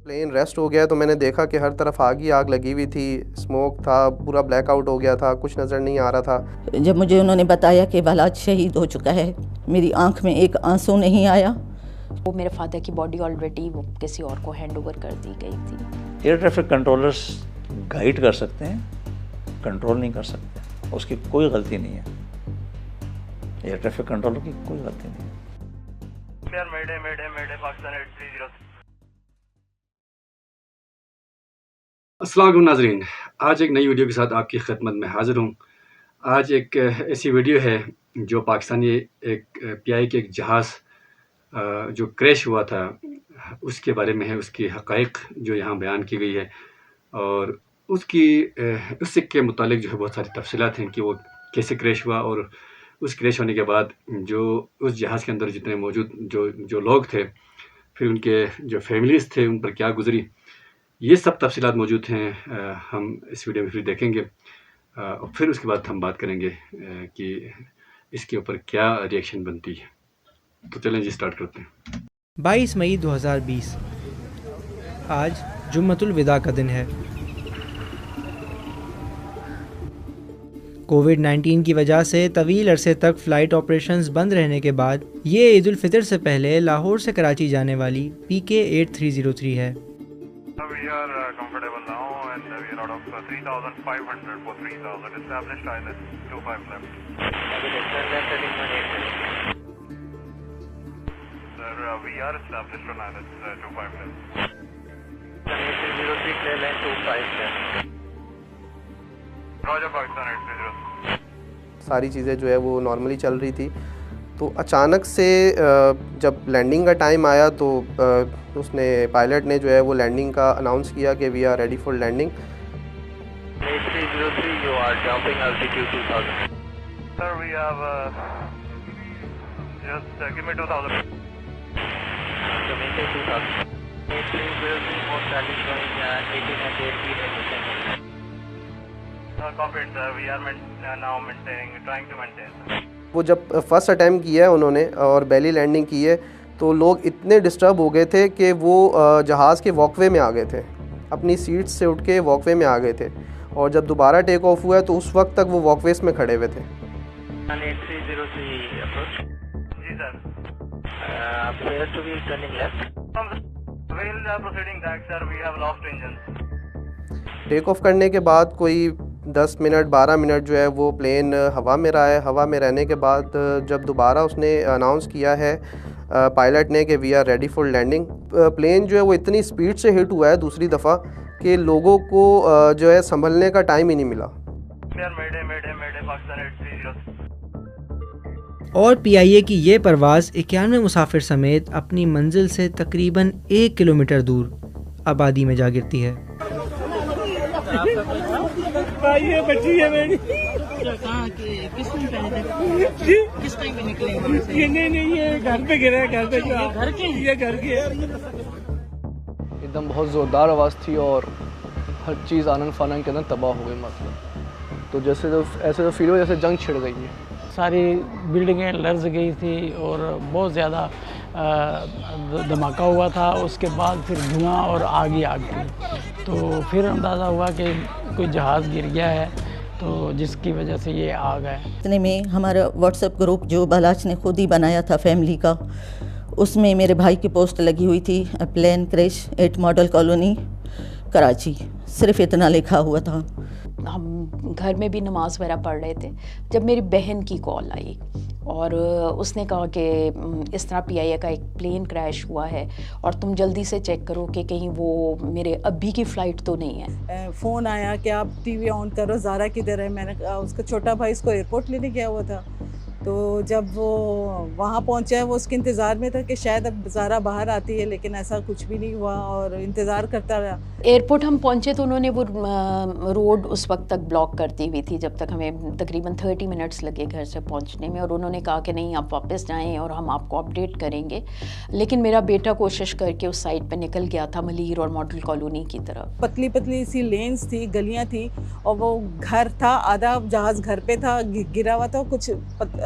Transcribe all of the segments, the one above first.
Plane rest हो गया तो मैंने देखा कि हर तरफ आग ही आग लगी हुई थी, स्मोक था, पूरा ब्लैकआउट हो गया था, कुछ नज़र नहीं आ रहा था। जब मुझे उन्होंने बताया कि बालाज शहीद हो चुका है, मेरी आंख में एक आंसू नहीं आया। वो मेरे फादर की बॉडी ऑलरेडी वो किसी और को हैंड ओवर कर दी गई थी। एयर ट्रैफिक कंट्रोलर्स गाइड कर सकते हैं, कंट्रोल नहीं कर सकते, उसकी कोई गलती नहीं है। एयर ट्रैफिक कंट्रोलर की कोई गलती नहीं है। अस्सलाम वालेकुम नाज़रीन, आज एक नई वीडियो के साथ आपकी खिदमत में हाज़िर हूँ। आज एक ऐसी वीडियो है जो पाकिस्तानी एक पीआई के एक जहाज़ जो क्रैश हुआ था उसके बारे में है, उसकी हक़ाइक़ जो यहाँ बयान की गई है और उससे के मुतालिक जो है बहुत सारी तफ़सीलात हैं कि वो कैसे क्रैश हुआ और उस क्रैश होने के बाद जो उस जहाज़ के अंदर जितने मौजूद जो लोग थे, फिर उनके जो फैमिलीज़ थे उन पर क्या गुज़री, ये सब तफ़सीलात मौजूद हैं। हम इस वीडियो में फिर देखेंगे और फिर उसके बाद हम बात करेंगे कि इसके ऊपर क्या रिएक्शन बनती है। तो चलें जी, स्टार्ट करते हैं। 22 मई 2020 आज जुम्मतुल विदा का दिन है। कोविड-19 की वजह से तवील अरसे तक फ़्लाइट ऑपरेशंस बंद रहने के बाद ये ईद उल फितर से पहले लाहौर से कराची जाने वाली PK 8303 है। We are comfortable now and we are out of 3,500 for 3,000 established ILS 25 left. Sir, we are established on ILS 25 left. 8303 clear line 25 left. Roger Pakistan 8303. सारी चीज़ें जो है वो नॉर्मली चल रही थी, तो अचानक से जब लैंडिंग का टाइम आया तो उसने पायलट ने जो है वो लैंडिंग का अनाउंस किया कि we are ready for landing. 8303 you are jumping altitude 2000. Sir, we have just give me 2,000. So maintain 2000. 8303 most rally showing 1808 feet at descent. Copied sir, we are now maintaining, trying to maintain. वो जब first attempt किया है उन्होंने और बेली landing की है तो लोग इतने डिस्टर्ब हो गए थे कि वो जहाज़ के वॉकवे में आ गए थे, अपनी सीट से उठ के वॉकवे में आ गए थे और जब दोबारा टेक ऑफ हुआ तो उस वक्त तक वो वॉकवेस में खड़े हुए थे। 8303 approach. जी sir. Prepare to be turning left. We'll proceeding back sir, we have lost engines. Take off करने के बाद कोई 10 मिनट 12 मिनट जो है वो प्लेन हवा में रहा है। हवा में रहने के बाद जब दोबारा उसने अनाउंस किया है पायलट ने कि we are ready for landing, plane जो है वो इतनी स्पीड से हिट हुआ है दूसरी दफ़ा कि लोगों को जो है संभलने का टाइम ही नहीं मिला। और PIA की ये परवाज़ 91 मुसाफिर समेत अपनी मंजिल से तकरीबन 1 किलोमीटर दूर आबादी में जा गिरती है। बच्ची है मेरी। किस टाइम में निकले? नहीं, ये घर पे गिरा है, घर पे ये घर के एकदम बहुत ज़ोरदार आवाज़ थी और हर चीज़ आनन फानन के अंदर तबाह हो गई। मतलब तो ऐसे तो फील हुआ जैसे जंग छिड़ गई है। सारी बिल्डिंगें लर्ज गई थी और बहुत ज़्यादा धमाका हुआ था। उसके बाद फिर धुआं और आग ही आग थी, तो फिर अंदाज़ा हुआ कि कोई जहाज़ गिर गया है, तो जिसकी वजह से ये आग है। इतने में हमारा व्हाट्सएप ग्रुप जो बालाज ने खुद ही बनाया था फैमिली का, उसमें मेरे भाई की पोस्ट लगी हुई थी, plane crash 8 model colony Karachi, सिर्फ इतना लिखा हुआ था। हम घर में भी नमाज़ वगैरह पढ़ रहे थे जब मेरी बहन की कॉल आई और उसने कहा कि इस तरह PIA का एक प्लेन क्रैश हुआ है और तुम जल्दी से चेक करो कि कहीं वो मेरे अभी की फ़्लाइट तो नहीं है। फ़ोन आया कि आप TV ऑन करो, ज़ारा किधर है। मैंने कहा, उसका छोटा भाई इसको एयरपोर्ट लेने गया हुआ था, तो जब वो वहाँ पहुँचा है वो उसके इंतज़ार में था कि शायद अब ज़ारा बाहर आती है, लेकिन ऐसा कुछ भी नहीं हुआ और इंतज़ार करता रहा। एयरपोर्ट हम पहुँचे तो उन्होंने वो रोड उस वक्त तक ब्लॉक कर दी हुई थी जब तक हमें तकरीबन 30 मिनट्स लगे घर से पहुँचने में, और उन्होंने कहा कि नहीं आप वापस जाएं और हम आपको अपडेट करेंगे। लेकिन मेरा बेटा कोशिश करके उस साइड पे निकल गया था मलीर और मॉडल कॉलोनी की तरफ। पतली पतली सी लेन्स थी, गलियाँ थी और वो घर था, आधा जहाज़ घर पे था, गिरा हुआ था, कुछ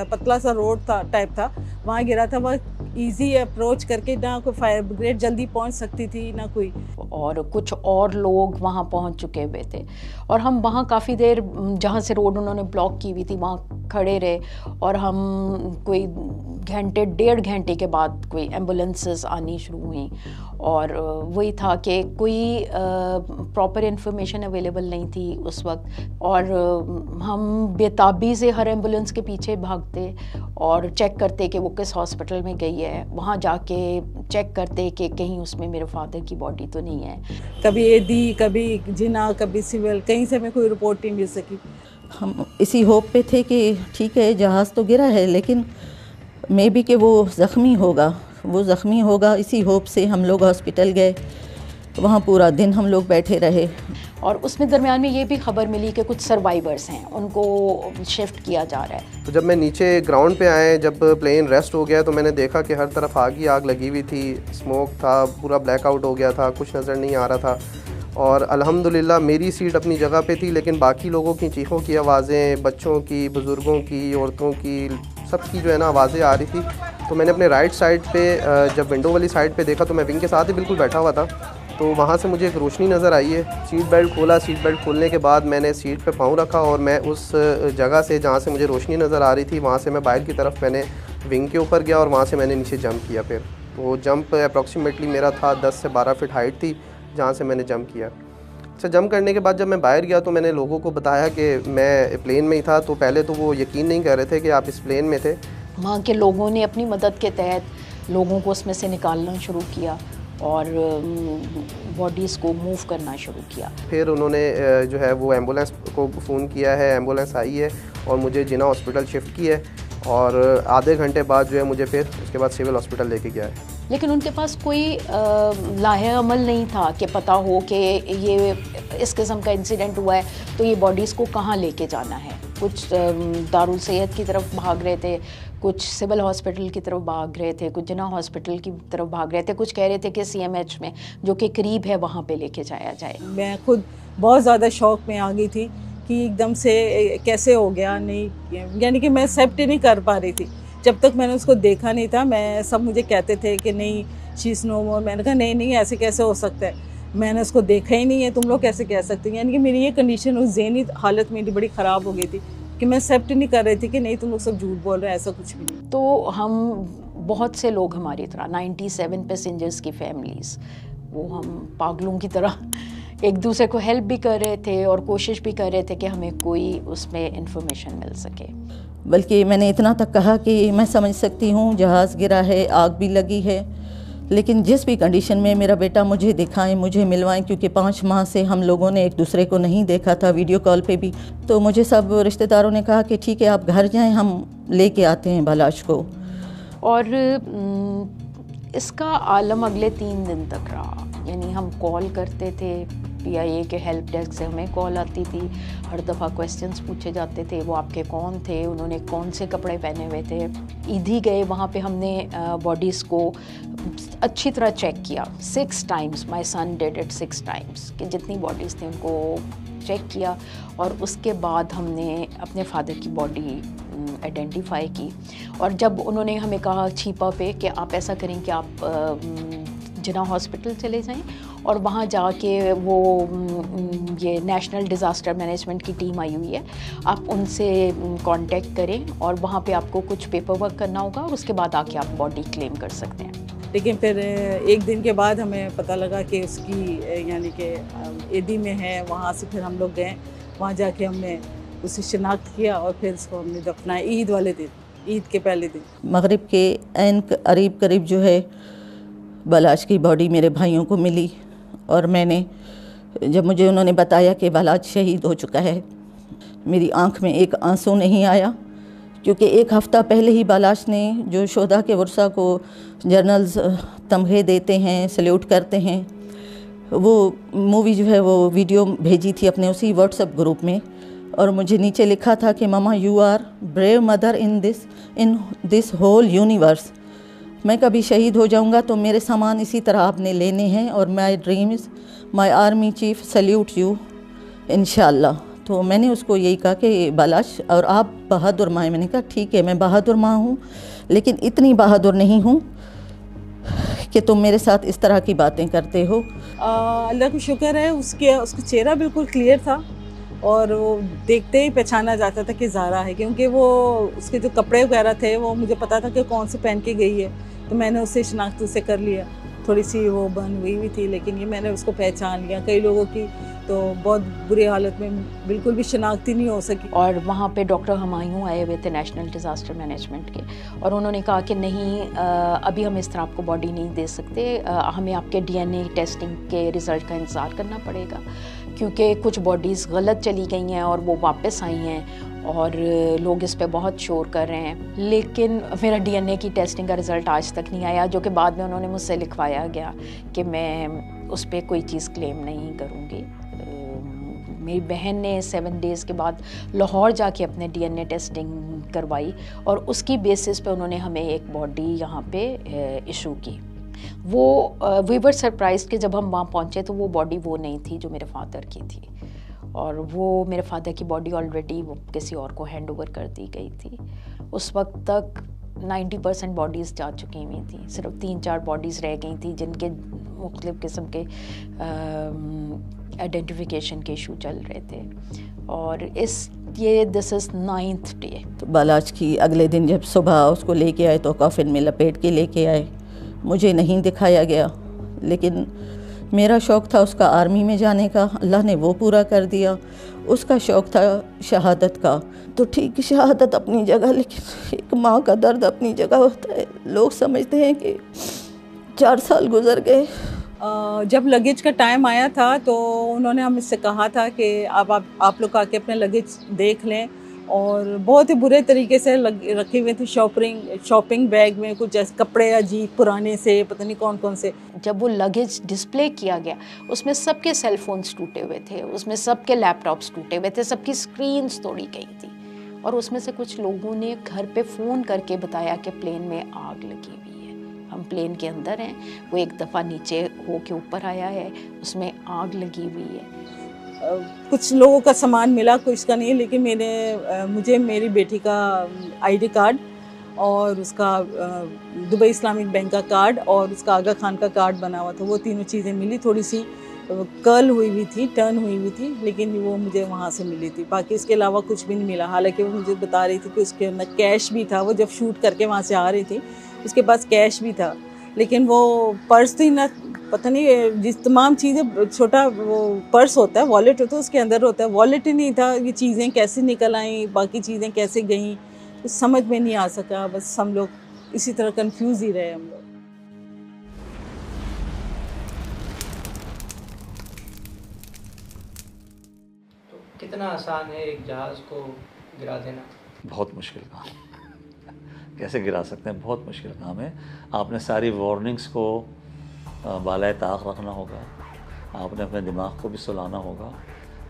पतला सा रोड था टाइप था, वहाँ गिरा था। वह इजी अप्रोच करके ना कोई फायर ब्रिगेड जल्दी पहुंच सकती थी ना कोई, और कुछ और लोग वहाँ पहुँच चुके हुए थे और हम वहाँ काफ़ी देर जहाँ से रोड उन्होंने ब्लॉक की हुई थी वहाँ खड़े रहे और हम कोई घंटे 1.5 घंटे के बाद कोई एम्बुलेंसेस आनी शुरू हुई और वही था कि कोई प्रॉपर इन्फॉर्मेशन अवेलेबल नहीं थी उस वक्त और हम बेताबी से हर एम्बुलेंस के पीछे भागते और चेक करते कि वो किस हॉस्पिटल में गई है, वहाँ जाके चेक करते कि कहीं उसमें मेरे फादर की बॉडी तो नहीं है। कभी एडी, कभी जिना, कभी सिविल, कहीं से हमें कोई रिपोर्ट नहीं मिल सकी। हम इसी होप पे थे कि ठीक है जहाज़ तो गिरा है लेकिन मे बी कि वो ज़ख्मी होगा, इसी होप से हम लोग हॉस्पिटल गए। वहाँ पूरा दिन हम लोग बैठे रहे और उसमें दरमियान में ये भी खबर मिली कि कुछ सर्वाइवर्स हैं, उनको शिफ्ट किया जा रहा है। तो जब मैं नीचे ग्राउंड पे आए, जब प्लेन रेस्ट हो गया तो मैंने देखा कि हर तरफ आग ही आग लगी हुई थी, स्मोक था, पूरा ब्लैकआउट हो गया था, कुछ नज़र नहीं आ रहा था। और अल्हम्दुलिल्लाह मेरी सीट अपनी जगह पे थी, लेकिन बाकी लोगों की चीखों की आवाज़ें, बच्चों की, बुज़ुर्गों की, औरतों की, सबकी जो है ना आवाज़ें आ रही थी। तो मैंने अपने राइट साइड पे जब विंडो वाली साइड पे देखा तो मैं विंग के साथ ही बिल्कुल बैठा हुआ था, तो वहाँ से मुझे एक रोशनी नज़र आई है। सीट बेल्ट खोला, सीट बेल्ट खोलने के बाद मैंने सीट पे पाँव रखा और मैं उस जगह से जहाँ से मुझे रोशनी नज़र आ रही थी वहाँ से मैं बाहर की तरफ मैंने विंग के ऊपर गया और वहाँ से मैंने नीचे जंप किया। फिर वो जंप अप्रॉक्सीमेटली मेरा था 10 से 12 फीट हाइट थी जहाँ से मैंने जंप किया। अच्छा, जंप करने के बाद जब मैं बाहर गया तो मैंने लोगों को बताया कि मैं प्लेन में ही था, तो पहले तो वो यकीन नहीं कर रहे थे कि आप इस प्लेन में थे। वहाँ के लोगों ने अपनी मदद के तहत लोगों को उसमें से निकालना शुरू किया और बॉडीज़ को मूव करना शुरू किया। फिर उन्होंने जो है वो एम्बुलेंस को फ़ोन किया है, एम्बुलेंस आई है और मुझे जिना हॉस्पिटल शिफ्ट की है और आधे घंटे बाद जो है मुझे फिर उसके बाद सिविल हॉस्पिटल लेके गया है। लेकिन उनके पास कोई लाहे अमल नहीं था कि पता हो कि ये इस किस्म का इंसिडेंट हुआ है तो ये बॉडीज़ को कहाँ लेके जाना है। कुछ दारुल सेहत की तरफ भाग रहे थे, कुछ सिविल हॉस्पिटल की तरफ भाग रहे थे, कुछ जिना हॉस्पिटल की तरफ भाग रहे थे, कुछ कह रहे थे कि CMH में जो कि करीब है वहाँ पे लेके जाया जाए। मैं खुद बहुत ज़्यादा शौक में आ गई थी कि एकदम से कैसे हो गया, नहीं यानी कि मैं एक्सेप्ट ही नहीं कर पा रही थी। जब तक मैंने उसको देखा नहीं था, मैं सब मुझे कहते थे कि नहीं शी इज़ नो मोर, मैंने कहा नहीं ऐसे कैसे हो सकता है, मैंने उसको देखा ही नहीं है, तुम लोग कैसे कह सकते हैं। यानी कि मेरी ये कंडीशन, उस ज़हनी हालत मेरी बड़ी ख़राब हो गई थी कि मैं एक्सेप्ट नहीं कर रही थी कि नहीं तुम लोग सब झूठ बोल रहे हैं, ऐसा कुछ भी नहीं। तो हम बहुत से लोग हमारी तरह 97 पैसेंजर्स की फैमिलीज़, वो हम पागलों की तरह एक दूसरे को हेल्प भी कर रहे थे और कोशिश भी कर रहे थे कि हमें कोई उसमें इंफॉर्मेशन मिल सके। बल्कि मैंने इतना तक कहा कि मैं समझ सकती हूँ जहाज़ गिरा है, आग भी लगी है, लेकिन जिस भी कंडीशन में मेरा बेटा मुझे दिखाएं, मुझे मिलवाएं, क्योंकि 5 माह से हम लोगों ने एक दूसरे को नहीं देखा था, वीडियो कॉल पे भी। तो मुझे सब रिश्तेदारों ने कहा कि ठीक है आप घर जाएं, हम लेके आते हैं बालाश को। और इसका आलम अगले 3 दिन तक रहा। यानी हम कॉल करते थे, PIA के हेल्प डेस्क से हमें कॉल आती थी, हर दफ़ा क्वेश्चंस पूछे जाते थे, वो आपके कौन थे, उन्होंने कौन से कपड़े पहने हुए थे। ईदी गए, वहाँ पे हमने बॉडीज़ को अच्छी तरह चेक किया 6 times, my son did it 6 times, कि जितनी बॉडीज़ थी उनको चेक किया और उसके बाद हमने अपने फादर की बॉडी आइडेंटिफाई की। और जब उन्होंने हमें कहा छिपा पे कि आप ऐसा करें कि आप जिना हॉस्पिटल चले जाएं और वहाँ जाके वो ये नेशनल डिज़ास्टर मैनेजमेंट की टीम आई हुई है, आप उनसे कांटेक्ट करें और वहाँ पे आपको कुछ पेपर वर्क करना होगा और उसके बाद आके आप बॉडी क्लेम कर सकते हैं। लेकिन फिर 1 दिन के बाद हमें पता लगा कि उसकी यानी कि एडी में है। वहाँ से फिर हम लोग गए, वहाँ जाके हमने उसे शिनाख्त किया और फिर उसको हमने दफनाया ईद वाले दिन, ईद के पहले दिन। मगरिब के ऐन करीब जो है बालाश की बॉडी मेरे भाइयों को मिली और मैंने जब मुझे उन्होंने बताया कि बालाश शहीद हो चुका है, मेरी आंख में एक आंसू नहीं आया, क्योंकि 1 हफ़्ता पहले ही बालाश ने जो शोधा के वर्षा को जर्नल्स तमगे देते हैं, सल्यूट करते हैं, वो मूवी जो है वो वीडियो भेजी थी अपने उसी व्हाट्सएप ग्रुप में और मुझे नीचे लिखा था कि mama you are brave mother in this whole universe. मैं कभी शहीद हो जाऊंगा तो मेरे सामान इसी तरह आपने लेने हैं और my dreams my army chief salute you इंशाल्लाह। तो मैंने उसको यही कहा कि बालाश और आप बहादुर माँ हैं। मैंने कहा ठीक है मैं बहादुर माँ हूँ, लेकिन इतनी बहादुर नहीं हूँ कि तुम मेरे साथ इस तरह की बातें करते हो। अल्लाह का शुक्र है, उसका चेहरा बिल्कुल क्लियर था और वो देखते ही पहचाना जाता था कि ज़ारा है, क्योंकि वो उसके जो कपड़े वगैरह थे वो मुझे पता था कि कौन से पहन के गई है, तो मैंने उससे शनाख्त उससे कर लिया। थोड़ी सी वो बन हुई थी, लेकिन ये मैंने उसको पहचान लिया। कई लोगों की तो बहुत बुरी हालत में बिल्कुल भी शनाख्त ही नहीं हो सकी। और वहाँ पे डॉक्टर हुमायूं आए हुए थे नेशनल डिज़ास्टर मैनेजमेंट के, और उन्होंने कहा कि नहीं, अभी हम इस तरह आपको बॉडी नहीं दे सकते, हमें आपके डीएनए टेस्टिंग के रिज़ल्ट का इंतज़ार करना पड़ेगा, क्योंकि कुछ बॉडीज़ गलत चली गई हैं और वो वापस आई हैं और लोग इस पे बहुत शोर कर रहे हैं। लेकिन मेरा डीएनए की टेस्टिंग का रिज़ल्ट आज तक नहीं आया, जो कि बाद में उन्होंने मुझसे लिखवाया गया कि मैं उस पर कोई चीज़ क्लेम नहीं करूँगी। मेरी बहन ने 7 डेज़ के बाद लाहौर जाके अपने डीएनए टेस्टिंग करवाई और उसकी बेसिस पे उन्होंने हमें एक बॉडी यहाँ पे इशू की। वो वी वर सरप्राइज कि जब हम वहाँ पहुँचे तो वो बॉडी वो नहीं थी जो मेरे फादर की थी, और वो मेरे फादर की बॉडी ऑलरेडी वो किसी और को हैंड ओवर कर दी गई थी। उस वक्त तक 90% बॉडीज़ जा चुकी हुई थी, सिर्फ 3-4 बॉडीज़ रह गई थी जिनके मुख्तलिफ़ किस्म के आइडेंटिफिकेशन के इशू चल रहे थे। और दिस इज़ 9th डे। तो बालाज की अगले दिन जब सुबह उसको लेके आए तो कॉफिन में लपेट के लेके आए। मुझे नहीं दिखाया गया, लेकिन मेरा शौक़ था उसका आर्मी में जाने का, अल्लाह ने वो पूरा कर दिया। उसका शौक़ था शहादत का, तो ठीक शहादत अपनी जगह, लेकिन एक माँ का दर्द अपनी जगह होता है। लोग समझते हैं कि 4 साल गुजर गए। जब लगेज का टाइम आया था तो उन्होंने हमसे कहा था कि अब आप लोग आके अपने लगेज देख लें, और बहुत ही बुरे तरीके से रखे हुए थे शॉपिंग बैग में कुछ ऐसे कपड़े अजीब पुराने से, पता नहीं कौन कौन से। जब वो लगेज डिस्प्ले किया गया उसमें सबके सेल फोन्स टूटे हुए थे, उसमें सबके लैपटॉप्स टूटे हुए थे, सबकी स्क्रीन्स तोड़ी गई थी, और उसमें से कुछ लोगों ने घर पे फ़ोन करके बताया कि प्लेन में आग लगी हुई है, हम प्लेन के अंदर हैं, वो एक दफ़ा नीचे हो के ऊपर आया है, उसमें आग लगी हुई है। कुछ लोगों का सामान मिला, कुछ का नहीं, लेकिन मुझे मेरी बेटी का आईडी कार्ड और उसका दुबई इस्लामिक बैंक का कार्ड और उसका आगा खान का कार्ड बना हुआ था, वो तीनों चीज़ें मिली। थोड़ी सी कर्ल हुई हुई थी, टर्न हुई हुई थी, लेकिन वो मुझे वहाँ से मिली थी। बाकी इसके अलावा कुछ भी नहीं मिला। हालांकि वो मुझे बता रही थी कि उसके अंदर कैश भी था, वो जब शूट करके वहाँ से आ रही थी उसके पास कैश भी था, लेकिन वो पर्स थी ना, पता नहीं जिस तमाम चीज़ें, छोटा वो पर्स होता है, वॉलेट होता है, उसके अंदर होता है, वॉलेट ही नहीं था। ये चीज़ें कैसे निकल आई, बाकी चीज़ें कैसे गईं, कुछ समझ में नहीं आ सका। बस हम लोग इसी तरह कंफ्यूज ही रहे हम लोग। तो कितना आसान है एक जहाज़ को गिरा देना? बहुत मुश्किल काम। कैसे गिरा सकते हैं, बहुत मुश्किल काम है। आपने सारी वार्निंग्स को बालाए ताक रखना होगा, आपने अपने दिमाग को भी सुलाना होगा,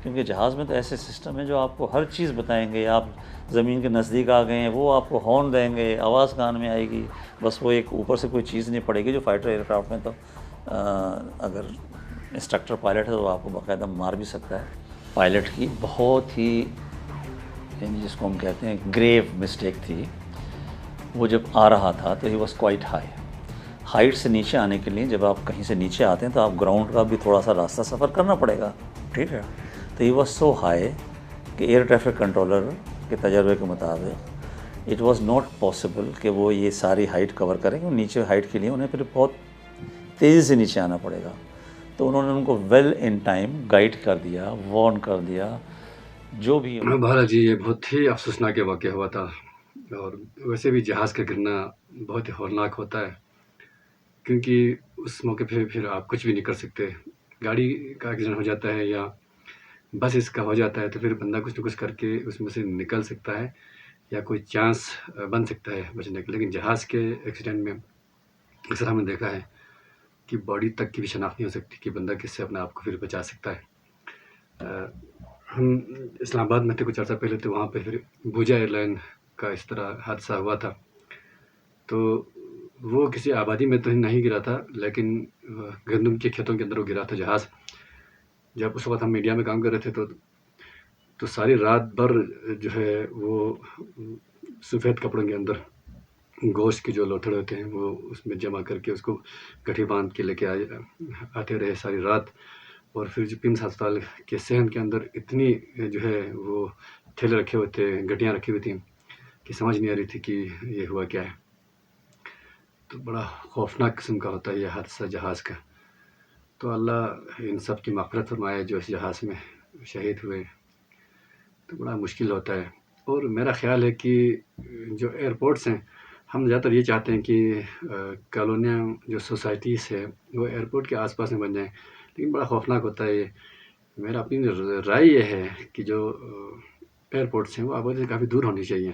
क्योंकि जहाज़ में तो ऐसे सिस्टम है जो आपको हर चीज़ बताएंगे। आप ज़मीन के नज़दीक आ गए हैं, वो आपको हॉर्न देंगे, आवाज़ कान में आएगी, बस वो एक ऊपर से कोई चीज़ नहीं पड़ेगी। जो फाइटर एयरक्राफ्ट में तो अगर इंस्ट्रक्टर पायलट है तो आपको बाकायदा मार भी सकता है। पायलट की बहुत ही, यानी जिसको हम कहते हैं ग्रेव मिस्टेक थी। वो जब आ रहा था तो ही वॉज क्वाइट हाइट से नीचे आने के लिए जब आप कहीं से नीचे आते हैं तो आप ग्राउंड का भी थोड़ा सा रास्ता सफ़र करना पड़ेगा, ठीक है। तो ही वॉज सो हाई कि एयर ट्रैफिक कंट्रोलर के तजर्बे के मुताबिक इट वाज नॉट पॉसिबल कि वो ये सारी हाइट कवर करें। नीचे हाइट के लिए उन्हें फिर बहुत तेज़ी से नीचे आना पड़ेगा। तो उन्होंने उनको वेल इन टाइम गाइड कर दिया, वार्न कर दिया, जो भी। बहरहाल जी, ये बहुत ही अफसोसनाक वाक़या हुआ था, और वैसे भी जहाज़ का गिरना बहुत ही हौलनाक होता है, क्योंकि उस मौके पे फिर आप कुछ भी नहीं कर सकते। गाड़ी का एक्सीडेंट हो जाता है या बस इसका हो जाता है तो फिर बंदा कुछ न कुछ करके उसमें से निकल सकता है या कोई चांस बन सकता है बचने का। लेकिन जहाज़ के एक्सीडेंट में अक्सर हमने देखा है कि बॉडी तक की भी शनाख्त नहीं हो सकती कि बंदा किससे अपने आप को फिर बचा सकता है। हम इस्लामाबाद में थे कुछ अर्सा पहले, तो वहाँ पे फिर भूजा एयरलाइन का इस तरह हादसा हुआ था। तो वो किसी आबादी में तो नहीं गिरा था, लेकिन गंदम के खेतों के अंदर वो गिरा था जहाज़। जब उस वक्त हम मीडिया में काम कर रहे थे तो सारी रात भर जो है वो सफ़ेद कपड़ों के अंदर गोश्त के जो लोथड़े होते हैं वो उसमें जमा करके उसको गठरी बांध के लेके आते रहे सारी रात। और फिर जो पिम्स अस्पताल के सहन के अंदर इतनी जो है वो थैले रखे हुए थे, गड्डियाँ रखी हुई थी कि समझ नहीं आ रही थी कि ये हुआ क्या है। तो बड़ा खौफनाक किस्म का होता है ये हादसा जहाज़ का। तो अल्लाह इन सब की मग़फ़िरत फरमाए जो इस जहाज़ में शहीद हुए। तो बड़ा मुश्किल होता है। और मेरा ख़्याल है कि जो एयरपोर्ट्स हैं, हम ज़्यादातर ये चाहते हैं कि कॉलोनियाँ जो सोसाइटीज़ है वो एयरपोर्ट के आसपास में बन जाएँ, लेकिन बड़ा खौफनाक होता है ये। मेरा अपनी राय ये है कि जो एयरपोर्ट्स हैं वो आबादी से काफ़ी दूर होनी चाहिए,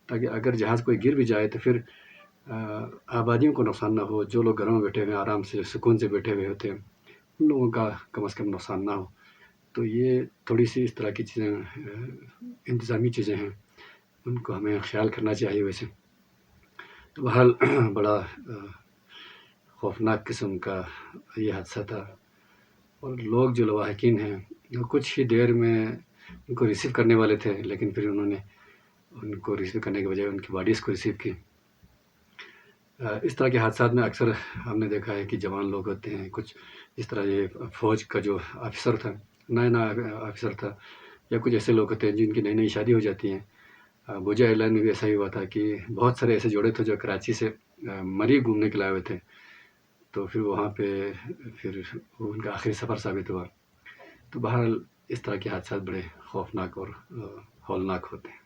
ताकि अगर जहाज़ कोई गिर भी जाए तो फिर आबादियों को नुकसान ना हो। जो लोग घरों में बैठे हुए हैं, आराम से सुकून से बैठे हुए होते हैं, उन लोगों का कम से कम नुकसान ना हो। तो ये थोड़ी सी इस तरह की चीज़ें इंतज़ामी चीज़ें हैं, उनको हमें ख्याल करना चाहिए वैसे। तो बहरहाल बड़ा खौफनाक किस्म का ये हादसा था। और लोग जो लवाहिकीन हैं वो कुछ ही देर में उनको रिसीव करने वाले थे, लेकिन फिर उन्होंने उनको रिसीव करने के बजाय उनकी बॉडीज़ को रिसीव की। इस तरह के हादसात में अक्सर हमने देखा है कि जवान लोग होते हैं, कुछ इस तरह ये फ़ौज का जो ऑफ़िसर था, नया ऑफ़िसर था, या कुछ ऐसे लोग होते हैं जिनकी नई शादी हो जाती हैं। बोजा एयरलाइन में भी ऐसा ही हुआ था कि बहुत सारे ऐसे जोड़े थे जो कराची से मरी घूमने के लिए आए हुए थे। तो फिर वहाँ पे फिर वो उनका आखिरी सफ़र साबित हुआ। तो बहरहाल इस तरह के हादसा बड़े खौफनाक और हौलनाक होते हैं।